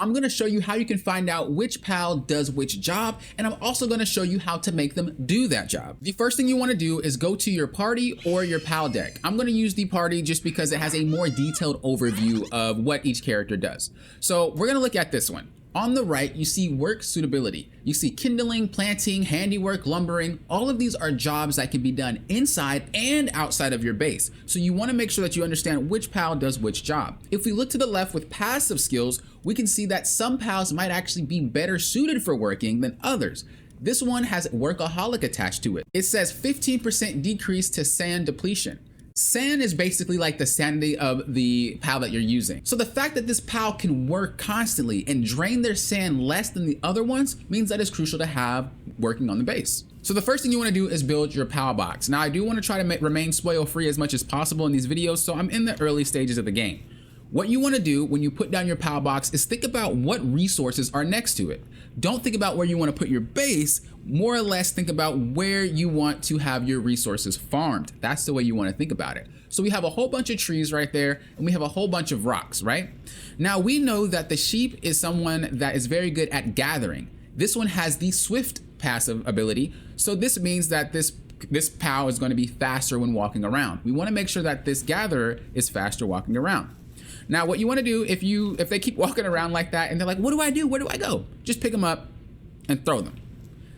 I'm gonna show you how you can find out which pal does which job, and I'm also gonna show you how to make them do that job. The first thing you wanna do is go to your party or your pal deck. I'm gonna use the party just because it has a more detailed overview of what each character does. So we're gonna look at this one. On the right, you see work suitability. You see kindling, planting, handiwork, lumbering. All of these are jobs that can be done inside and outside of your base. So you want to make sure that you understand which pal does which job. If we look to the left with passive skills, we can see that some pals might actually be better suited for working than others. This one has workaholic attached to it. It says 15% decrease to sand depletion. Sand is basically like the sanity of the pal that you're using. So the fact that this pal can work constantly and drain their sand less than the other ones means that it's crucial to have working on the base. So the first thing you want to do is build your pal box. Now I do want to try to remain spoil free as much as possible in these videos, so I'm in the early stages of the game. What you want to do when you put down your pal box is think about what resources are next to it. Don't think about where you want to put your base, more or less think about where you want to have your resources farmed. That's the way you want to think about it. So we have a whole bunch of trees right there, and we have a whole bunch of rocks, right? Now we know that the sheep is someone that is very good at gathering. This one has the swift passive ability, so this means that this pal is going to be faster when walking around. We want to make sure that this gatherer is faster walking around. Now what you want to do if they keep walking around like that and they're like, what do I do? Where do I go? Just pick them up and throw them.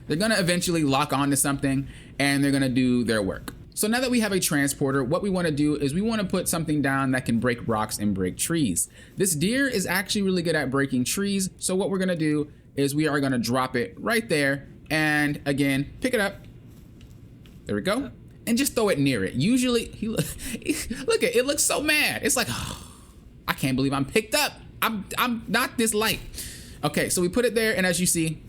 They're going to eventually lock onto something and they're going to do their work. So now that we have a transporter, what we want to do is we want to put something down that can break rocks and break trees. This deer is actually really good at breaking trees. So what we're going to do is we are going to drop it right there and again, pick it up. There we go. And just throw it near it. Usually, look at it, looks so mad. It's like, oh, I can't believe I'm picked up. I'm not this light. Okay, so we put it there, and as you see,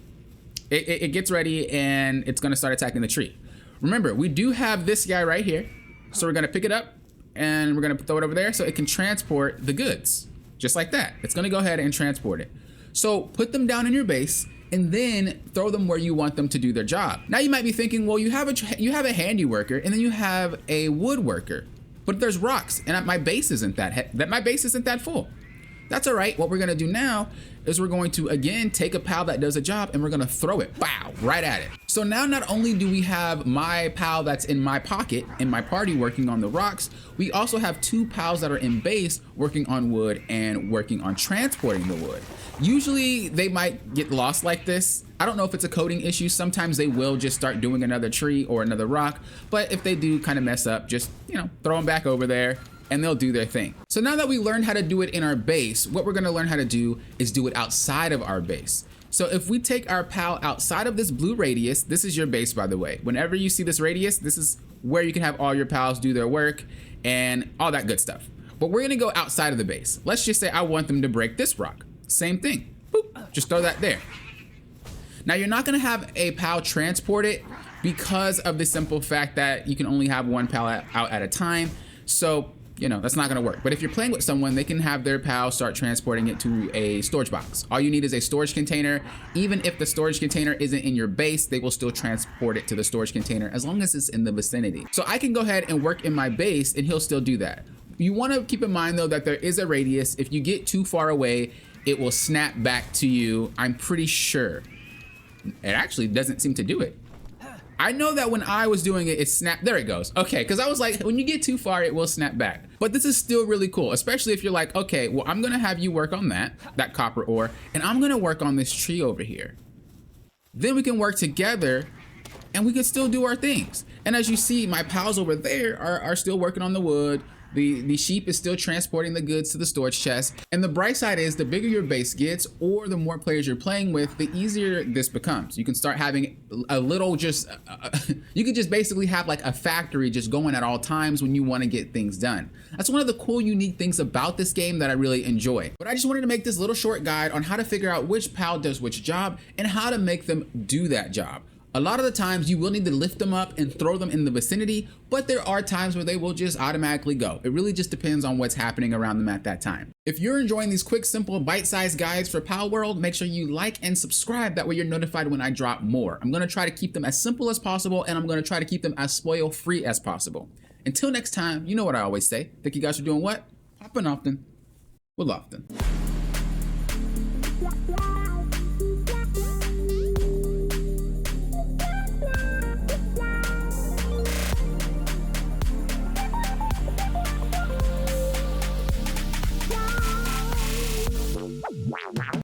it gets ready, and it's gonna start attacking the tree. Remember, we do have this guy right here, so we're gonna pick it up, and we're gonna throw it over there so it can transport the goods, just like that. It's gonna go ahead and transport it. So put them down in your base, and then throw them where you want them to do their job. Now you might be thinking, well, you have a handy worker, and then you have a woodworker. But there's rocks, and my base isn't that full. That's all right. What we're gonna do now is we're going to again take a pal that does a job and we're gonna throw it, bow, right at it. So now not only do we have my pal that's in my pocket in my party working on the rocks, we also have two pals that are in base working on wood and working on transporting the wood. Usually they might get lost like this. I don't know if it's a coding issue. Sometimes they will just start doing another tree or another rock, but if they do kind of mess up, just, you know, throw them back over there and they'll do their thing. So now that we learned how to do it in our base, what we're gonna learn how to do is do it outside of our base. So if we take our pal outside of this blue radius, this is your base, by the way. Whenever you see this radius, this is where you can have all your pals do their work and all that good stuff. But we're gonna go outside of the base. Let's just say I want them to break this rock. Same thing, boop, just throw that there. Now you're not gonna have a pal transport it because of the simple fact that you can only have one pal out at a time. So, you know, that's not gonna work. But if you're playing with someone, they can have their pal start transporting it to a storage box. All you need is a storage container. Even if the storage container isn't in your base, they will still transport it to the storage container as long as it's in the vicinity. So I can go ahead and work in my base and he'll still do that. You wanna keep in mind though that there is a radius. If you get too far away, it will snap back to you, I'm pretty sure. It actually doesn't seem to do it. I know that when I was doing it, it snapped. There it goes. Okay, because I was like, when you get too far, it will snap back. But this is still really cool, especially if you're like, okay, well, I'm gonna have you work on that copper ore, and I'm gonna work on this tree over here. Then we can work together and we can still do our things. And as you see, my pals over there are still working on the wood. The sheep is still transporting the goods to the storage chest. And the bright side is the bigger your base gets or the more players you're playing with, the easier this becomes. You can start having a little you could just basically have like a factory just going at all times when you want to get things done. That's one of the cool, unique things about this game that I really enjoy. But I just wanted to make this little short guide on how to figure out which pal does which job and how to make them do that job. A lot of the times you will need to lift them up and throw them in the vicinity, but there are times where they will just automatically go. It really just depends on what's happening around them at that time. If you're enjoying these quick, simple, bite-sized guides for Palworld, make sure you like and subscribe. That way you're notified when I drop more. I'm gonna try to keep them as simple as possible, and I'm gonna try to keep them as spoil-free as possible. Until next time, you know what I always say. Think you guys are doing what? Hopping often, with often.